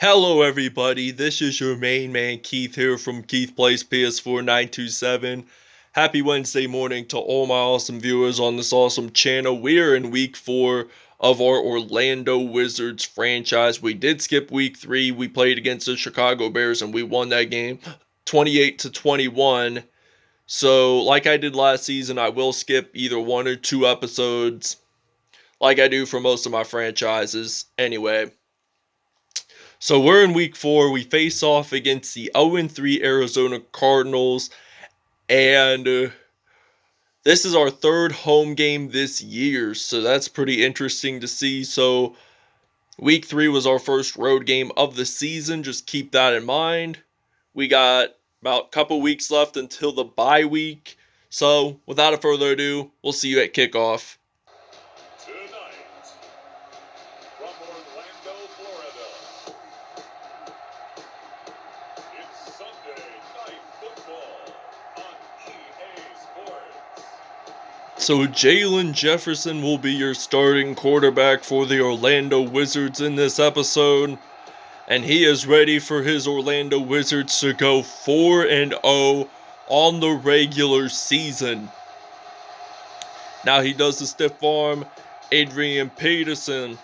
Hello everybody, this is your main man Keith here from Keith Plays PS4 927. Happy Wednesday morning to all my awesome viewers on this awesome channel. We are in week 4 of our Orlando Wizards franchise. We did skip week 3. We played against the Chicago Bears and we won that game 28-21. So like I did last season, I will skip either 1 or 2 episodes like I do for most of my franchises anyway. So we're in week 4. We face off against the 0-3 Arizona Cardinals. And this is our third home game this year. So that's pretty interesting to see. So week 3 was our first road game of the season. Just keep that in mind. We got about a couple weeks left until the bye week. So without further ado, we'll see you at kickoff. Tonight, from Orlando, Florida, it's Sunday Night Football on EA Sports. So Jaylon Jefferson will be your starting quarterback for the Orlando Wizards in this episode. And he is ready for his Orlando Wizards to go 4-0 on the regular season. Now he does the stiff arm. Adrian Peterson,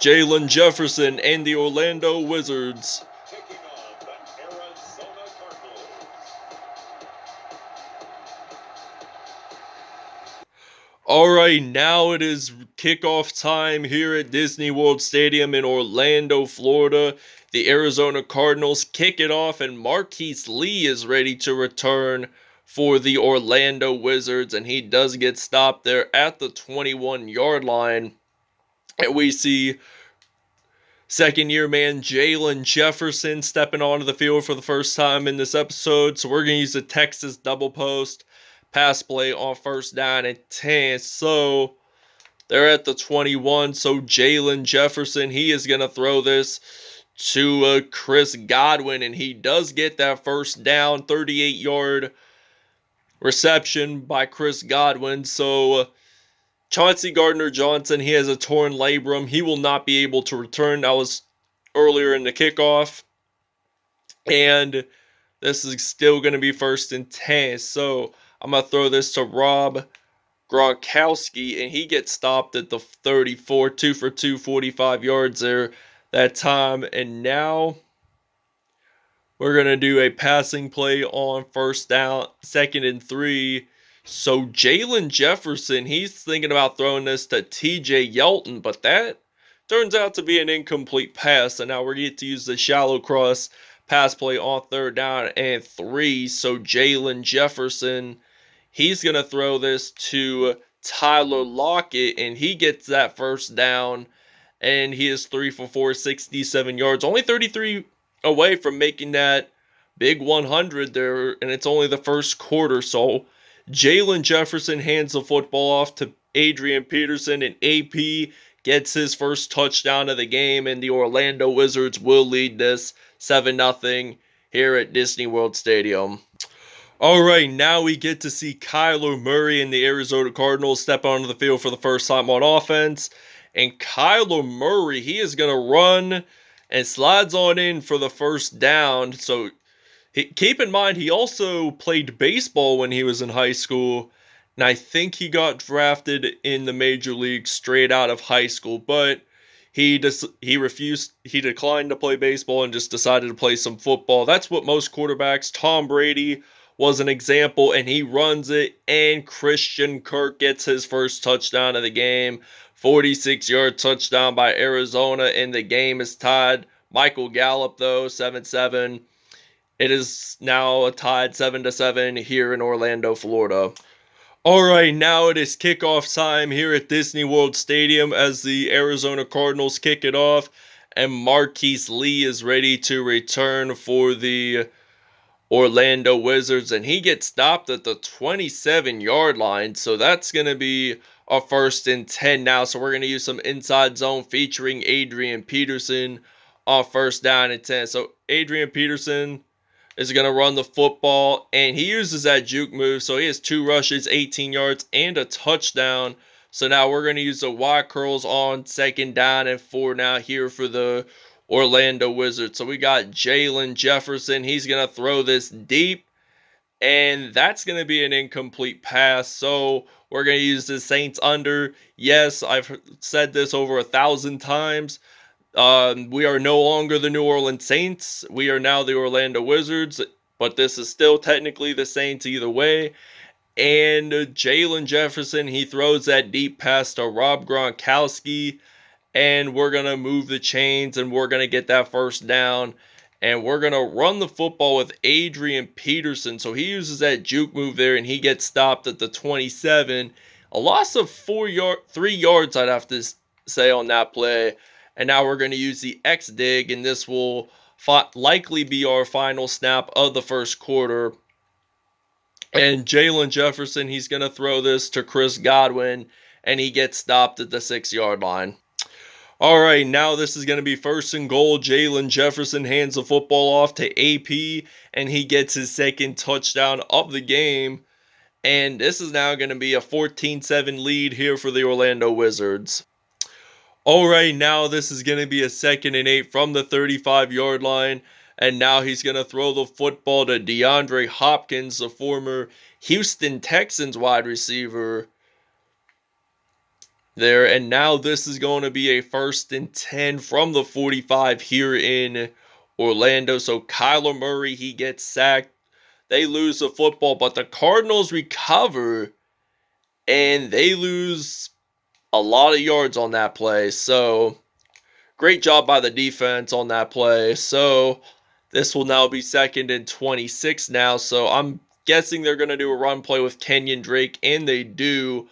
Jaylon Jefferson, and the Orlando Wizards. Taking on the Arizona Cardinals. Alright, now it is kickoff time here at DisneyWorld Stadium in Orlando, Florida. The Arizona Cardinals kick it off, and Marquise Lee is ready to return for the Orlando Wizards, and he does get stopped there at the 21-yard line. And we see second-year man Jaylon Jefferson stepping onto the field for the first time in this episode. So we're going to use the Texas double post pass play on first down and 10. So they're at the 21. So Jaylon Jefferson, he is going to throw this to Chris Godwin, and he does get that first down, 38-yard reception by Chris Godwin. So Chauncey Gardner-Johnson, he has a torn labrum. He will not be able to return. That was earlier in the kickoff. And this is still going to be first and 10. So I'm going to throw this to Rob Gronkowski, and he gets stopped at the 34. 2 for 2, 45 yards there that time. And now we're going to do a passing play on first down, 2nd and 3. So Jaylon Jefferson, he's thinking about throwing this to TJ Yeldon, but that turns out to be an incomplete pass. And now we're going to use the shallow cross pass play on 3rd down and 3. So Jaylon Jefferson, he's going to throw this to Tyler Lockett, and he gets that first down. And he is 3 for 4, 67 yards. Only 33 away from making that big 100 there, and it's only the first quarter. So Jaylon Jefferson hands the football off to Adrian Peterson, and AP gets his first touchdown of the game, and the Orlando Wizards will lead this 7-0 here at DisneyWorld Stadium. Alright, now we get to see Kyler Murray and the Arizona Cardinals step onto the field for the first time on offense. And Kyler Murray, he is going to run and slides on in for the first down. So keep in mind, he also played baseball when he was in high school. And I think he got drafted in the major league straight out of high school. But he declined to play baseball and just decided to play some football. That's what most quarterbacks. Tom Brady was an example, and he runs it. And Christian Kirk gets his first touchdown of the game. 46-yard touchdown by Arizona, and the game is tied. Michael Gallup, though, 7-7. It is now tied 7-7 here in Orlando, Florida. Alright, now it is kickoff time here at DisneyWorld Stadium as the Arizona Cardinals kick it off. And Marquise Lee is ready to return for the Orlando Wizards, and he gets stopped at the 27-yard line. So that's going to be a 1st and 10 now. So we're going to use some inside zone featuring Adrian Peterson on 1st down and 10. So Adrian Peterson is going to run the football, and he uses that juke move. So he has 2 rushes, 18 yards, and a touchdown. So now we're going to use the Y curls on 2nd down and 4 now here for the Orlando Wizards. So we got Jaylon Jefferson. He's going to throw this deep, and that's going to be an incomplete pass. So we're going to use the Saints under. Yes, I've said this over 1,000 times. We are no longer the New Orleans Saints. We are now the Orlando Wizards, but this is still technically the Saints either way. And Jaylon Jefferson, he throws that deep pass to Rob Gronkowski, and we're going to move the chains, and we're going to get that first down. And we're going to run the football with Adrian Peterson. So he uses that juke move there, and he gets stopped at the 27. A loss of 3 yards, I'd have to say, on that play. And now we're going to use the X dig, and this will likely be our final snap of the first quarter. And Jaylon Jefferson, he's going to throw this to Chris Godwin, and he gets stopped at the 6-yard line. All right, now this is going to be 1st and goal. Jaylon Jefferson hands the football off to AP, and he gets his 2nd touchdown of the game. And this is now going to be a 14-7 lead here for the Orlando Wizards. All right, now this is going to be a 2nd and 8 from the 35-yard line. And now he's going to throw the football to DeAndre Hopkins, the former Houston Texans wide receiver there. And now this is going to be a 1st and 10 from the 45 here in Orlando. So Kyler Murray, he gets sacked. They lose the football, but the Cardinals recover, and they lose a lot of yards on that play. So great job by the defense on that play. So this will now be 2nd and 26 now. So I'm guessing they're going to do a run play with Kenyon Drake, and they do.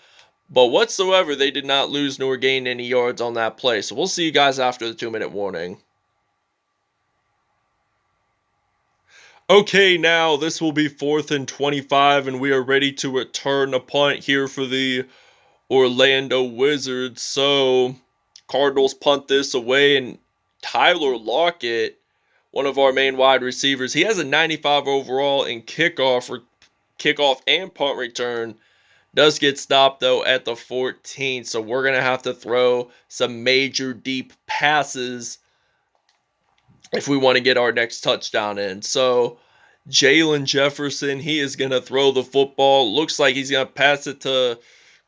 But whatsoever, they did not lose nor gain any yards on that play. So we'll see you guys after the 2-minute warning. Okay, now this will be 4th and 25, and we are ready to return a punt here for the Orlando Wizards. So Cardinals punt this away, and Tyler Lockett, one of our main wide receivers, he has a 95 overall in kickoff and punt return. Does get stopped though at the 14, so we're going to have to throw some major deep passes if we want to get our next touchdown in. So Jaylon Jefferson, he is going to throw the football. Looks like he's going to pass it to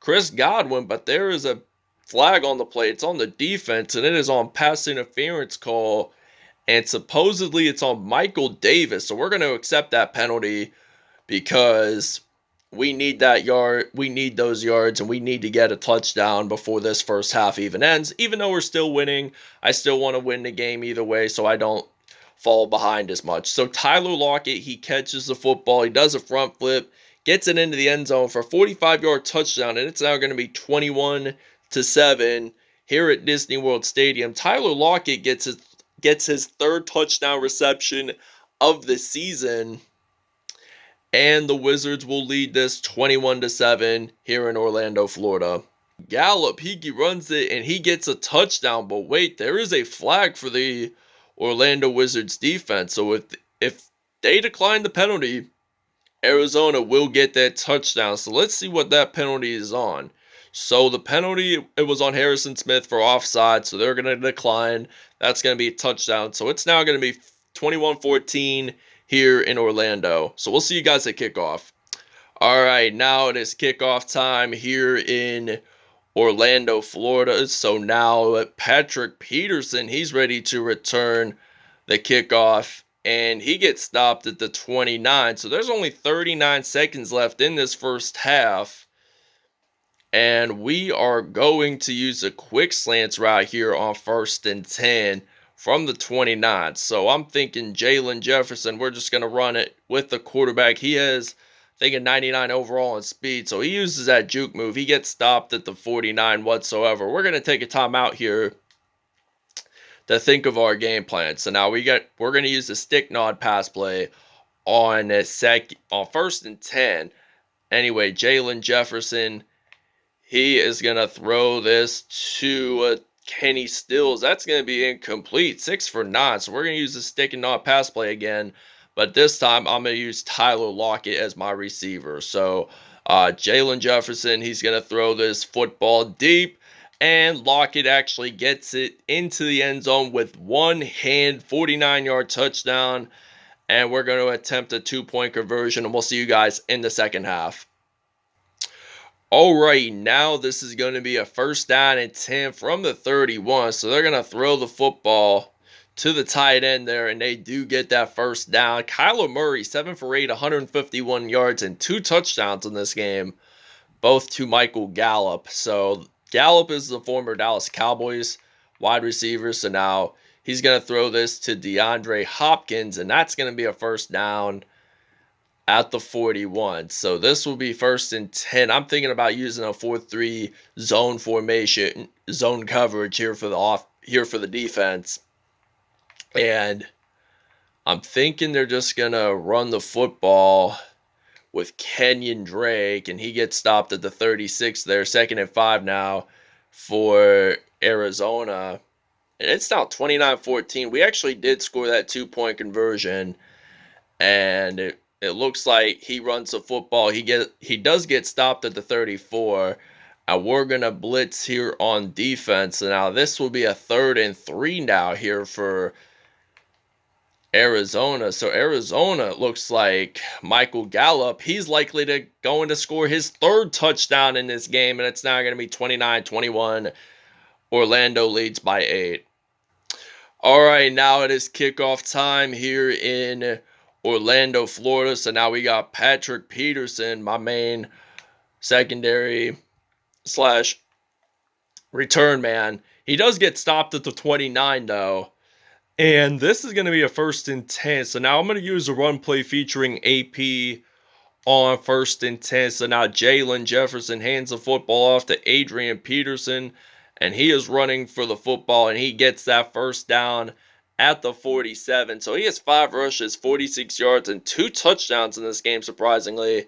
Chris Godwin, but there is a flag on the play. It's on the defense, and it is on pass interference call, and supposedly it's on Michael Davis. So we're going to accept that penalty because we need that yard. We need those yards, and we need to get a touchdown before this first half even ends. Even though we're still winning, I still want to win the game either way, so I don't fall behind as much. So Tyler Lockett, he catches the football. He does a front flip, gets it into the end zone for a 45-yard touchdown, and it's now going to be 21-7 here at DisneyWorld Stadium. Tyler Lockett gets his 3rd touchdown reception of the season, and the Wizards will lead this 21-7 here in Orlando, Florida. Gallup, he runs it, and he gets a touchdown, but wait, there is a flag for the Orlando Wizards defense. So if they decline the penalty, Arizona will get that touchdown. So let's see what that penalty is on. So the penalty, it was on Harrison Smith for offside, so they're going to decline. That's going to be a touchdown. So it's now going to be 21-14 here in Orlando. So we'll see you guys at kickoff. All right, now it is kickoff time here in Orlando, Florida. So now Patrick Peterson, he's ready to return the kickoff, and he gets stopped at the 29. So there's only 39 seconds left in this first half, and we are going to use a quick slants route here on 1st and 10 from the 29. So I'm thinking Jaylon Jefferson, we're just going to run it with the quarterback. He has, I think, a 99 overall in speed, so he uses that juke move. He gets stopped at the 49 whatsoever. We're going to take a timeout here to think of our game plan. So now we're going to use the stick nod pass play on 1st and 10. Anyway, Jaylon Jefferson, he is going to throw this to Kenny Stills. That's going to be incomplete. 6 for 9. So we're going to use the stick and nod pass play again. But this time I'm going to use Tyler Lockett as my receiver. So Jaylon Jefferson, he's going to throw this football deep, and Lockett actually gets it into the end zone with one hand, 49-yard touchdown, and we're going to attempt a 2-point conversion, and we'll see you guys in the second half. All right, now this is going to be a 1st down and 10 from the 31, so they're going to throw the football to the tight end there, and they do get that 1st down. Kyler Murray, 7 for 8, 151 yards, and 2 touchdowns in this game, both to Michael Gallup. So Gallup is the former Dallas Cowboys wide receiver, so now he's going to throw this to DeAndre Hopkins, and that's going to be a 1st down at the 41. So this will be 1st and 10. I'm thinking about using a 4-3 zone formation, zone coverage here for the defense. And I'm thinking they're just going to run the football with Kenyon Drake, and he gets stopped at the 36 there. 2nd and 5 now for Arizona. And it's now 29-14. We actually did score that 2-point conversion, and it looks like he runs the football. He does get stopped at the 34. And we're going to blitz here on defense. And now this will be a 3rd and 3 now here for Arizona. So Arizona looks like Michael Gallup, he's likely to going to score his 3rd touchdown in this game, and it's now going to be 29-21. Orlando leads by 8. All right, now it is kickoff time here in Orlando, Florida. So now we got A.Peterson, my main secondary / return man. He does get stopped at the 29 though. And this is going to be a 1st and 10. So now I'm going to use a run play featuring AP on 1st and 10. So now Jaylon Jefferson hands the football off to Adrian Peterson, and he is running for the football, and he gets that 1st down at the 47. So he has 5 rushes, 46 yards, and 2 touchdowns in this game, surprisingly.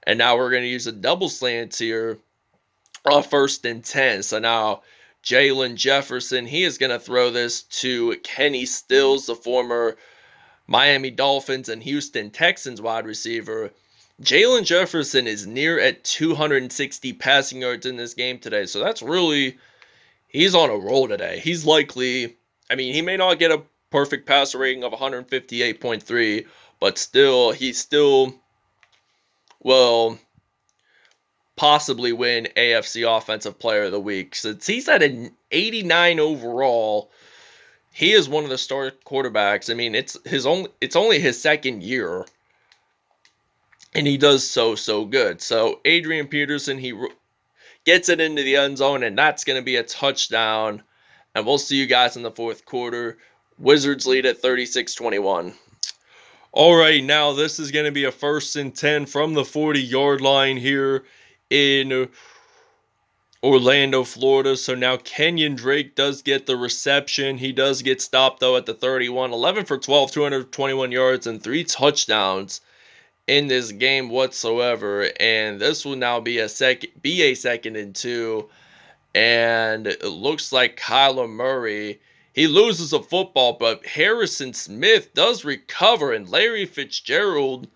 And now we're going to use a double slant here on 1st and 10. So now Jaylon Jefferson, he is going to throw this to Kenny Stills, the former Miami Dolphins and Houston Texans wide receiver. Jaylon Jefferson is near at 260 passing yards in this game today. So that's really, he's on a roll today. He's likely, I mean, he may not get a perfect passer rating of 158.3, but still, will possibly win AFC Offensive Player of the Week. Since he's at an 89 overall, he is one of the star quarterbacks. I mean, it's only his 2nd year, and he does so good. So Adrian Peterson, he gets it into the end zone, and that's going to be a touchdown. And we'll see you guys in the 4th quarter. Wizards lead at 36-21. All right, now this is going to be a 1st and 10 from the 40-yard line here in Orlando, Florida. So now Kenyon Drake does get the reception. He does get stopped, though, at the 31. 11 for 12, 221 yards, and 3 touchdowns in this game whatsoever. And this will now be a 2nd and 2. And it looks like Kyler Murray, he loses a football, but Harrison Smith does recover, and Larry Fitzgerald,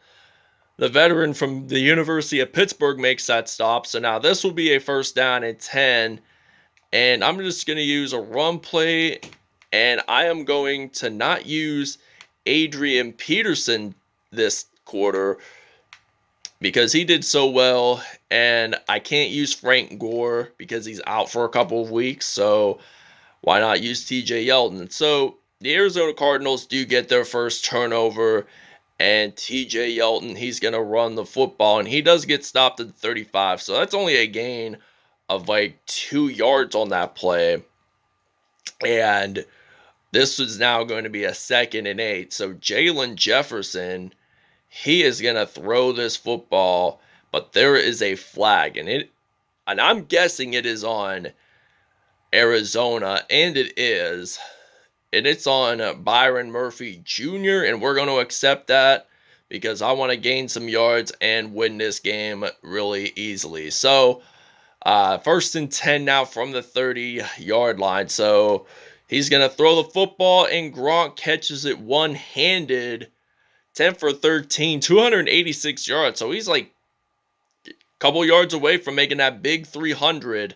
the veteran from the University of Pittsburgh, makes that stop. So now this will be a 1st down and 10, and I'm just going to use a run play, and I am going to not use Adrian Peterson this quarter because he did so well, and I can't use Frank Gore because he's out for a couple of weeks, so why not use TJ Yeldon? So the Arizona Cardinals do get their 1st turnover, and TJ Yeldon, he's going to run the football, and he does get stopped at the 35, so that's only a gain of like 2 yards on that play. And this is now going to be a 2nd and 8. So Jaylon Jefferson, he is going to throw this football, but there is a flag, and I'm guessing it is on Arizona, and it is. And it's on Byron Murphy Jr., and we're going to accept that because I want to gain some yards and win this game really easily. So, 1st and 10 now from the 30-yard line. So, he's going to throw the football, and Gronk catches it one-handed. 10 for 13, 286 yards. So, he's like couple yards away from making that big 300.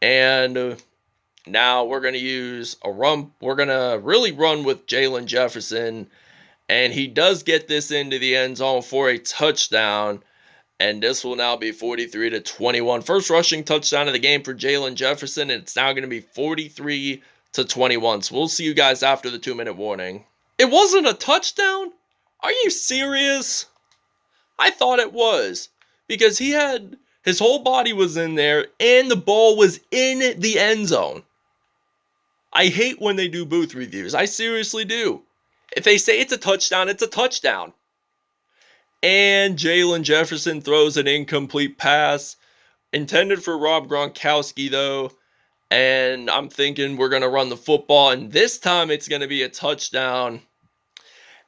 And now we're going to use a run. We're going to really run with Jaylon Jefferson. And he does get this into the end zone for a touchdown. And this will now be 43-21. First rushing touchdown of the game for Jaylon Jefferson. And it's now going to be 43-21. So we'll see you guys after the 2-minute warning. It wasn't a touchdown? Are you serious? I thought it was. Because his whole body was in there and the ball was in the end zone. I hate when they do booth reviews. I seriously do. If they say it's a touchdown, it's a touchdown. And Jaylon Jefferson throws an incomplete pass. Intended for Rob Gronkowski, though. And I'm thinking we're going to run the football. And this time it's going to be a touchdown.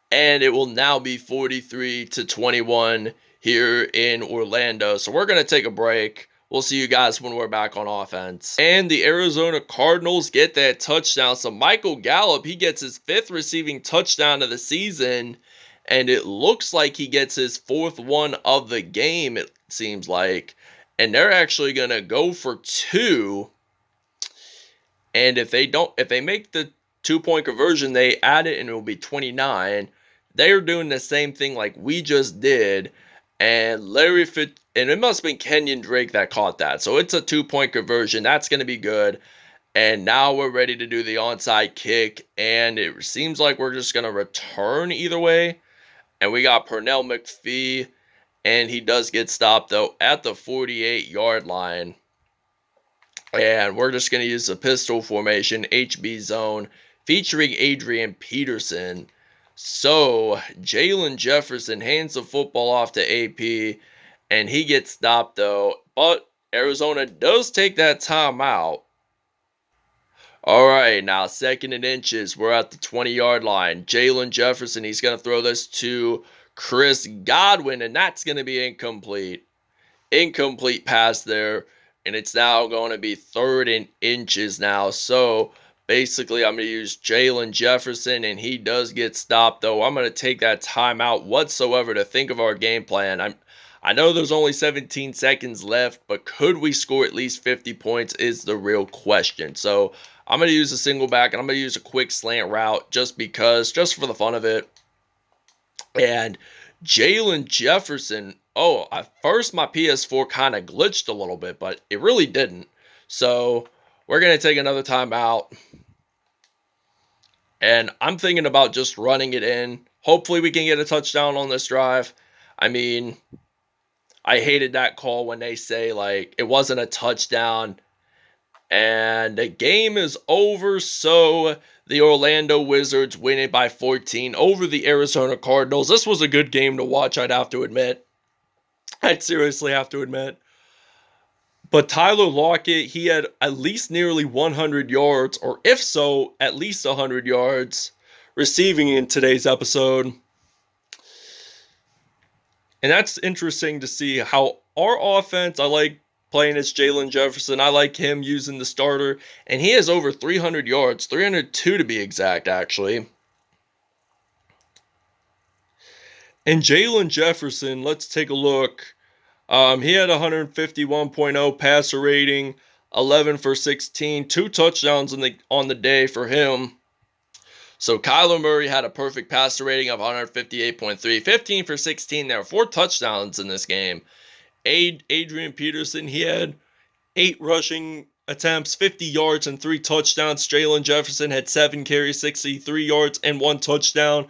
And it will now be 43-21 here in Orlando. So we're going to take a break. We'll see you guys when we're back on offense. And the Arizona Cardinals get that touchdown. So Michael Gallup, he gets his 5th receiving touchdown of the season. And it looks like he gets his 4th one of the game, it seems like. And they're actually going to go for 2. And if they make the 2-point conversion, they add it and it will be 29. They're doing the same thing like we just did. And it must have been Kenyon Drake that caught that. So it's a 2-point conversion. That's going to be good. And now we're ready to do the onside kick. And it seems like we're just going to return either way. And we got Pernell McPhee. And he does get stopped, though, at the 48-yard line. And we're just going to use the pistol formation, HB zone, featuring Adrian Peterson. So, Jaylon Jefferson hands the football off to AP, and he gets stopped, though. But Arizona does take that timeout. All right, now 2nd and inches. We're at the 20-yard line. Jaylon Jefferson, he's going to throw this to Chris Godwin, and that's going to be incomplete. Incomplete pass there, and it's now going to be 3rd and inches now. So, basically, I'm going to use Jaylon Jefferson, and he does get stopped, though. I'm going to take that timeout whatsoever to think of our game plan. I know there's only 17 seconds left, but could we score at least 50 points is the real question. So, I'm going to use a single back, and I'm going to use a quick slant route just for the fun of it. And Jaylon Jefferson, at first my PS4 kind of glitched a little bit, but it really didn't. So, we're going to take another timeout. And I'm thinking about just running it in. Hopefully we can get a touchdown on this drive. I mean, I hated that call when they say, like, it wasn't a touchdown. And the game is over, so the Orlando Wizards win it by 14 over the Arizona Cardinals. This was a good game to watch, I'd have to admit. I'd seriously have to admit. But Tyler Lockett, he had at least nearly 100 yards, or if so, at least 100 yards receiving in today's episode. And that's interesting to see how our offense, I like playing as Jaylon Jefferson. I like him using the starter. And he has over 300 yards, 302 to be exact, actually. And Jaylon Jefferson, let's take a look. He had 151.0 passer rating, 11 for 16, 2 touchdowns on the day for him. So Kyler Murray had a perfect passer rating of 158.3, 15 for 16. There were 4 touchdowns in this game. Adrian Peterson, he had 8 rushing attempts, 50 yards, and 3 touchdowns. Jaylon Jefferson had 7 carries, 63 yards, and 1 touchdown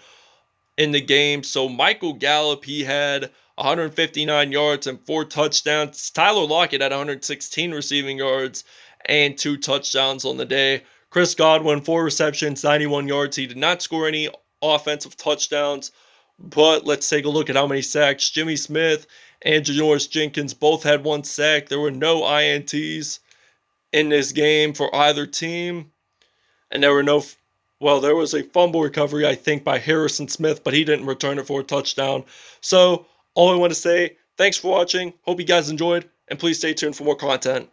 in the game. So Michael Gallup, he had 159 yards and 4 touchdowns. Tyler Lockett had 116 receiving yards and 2 touchdowns on the day. Chris Godwin, 4 receptions, 91 yards. He did not score any offensive touchdowns, but let's take a look at how many sacks. Jimmy Smith and Janoris Jenkins both had 1 sack. There were no INTs in this game for either team, and there was a fumble recovery, I think, by Harrison Smith, but he didn't return it for a touchdown. So, all I want to say, thanks for watching. Hope you guys enjoyed, and please stay tuned for more content.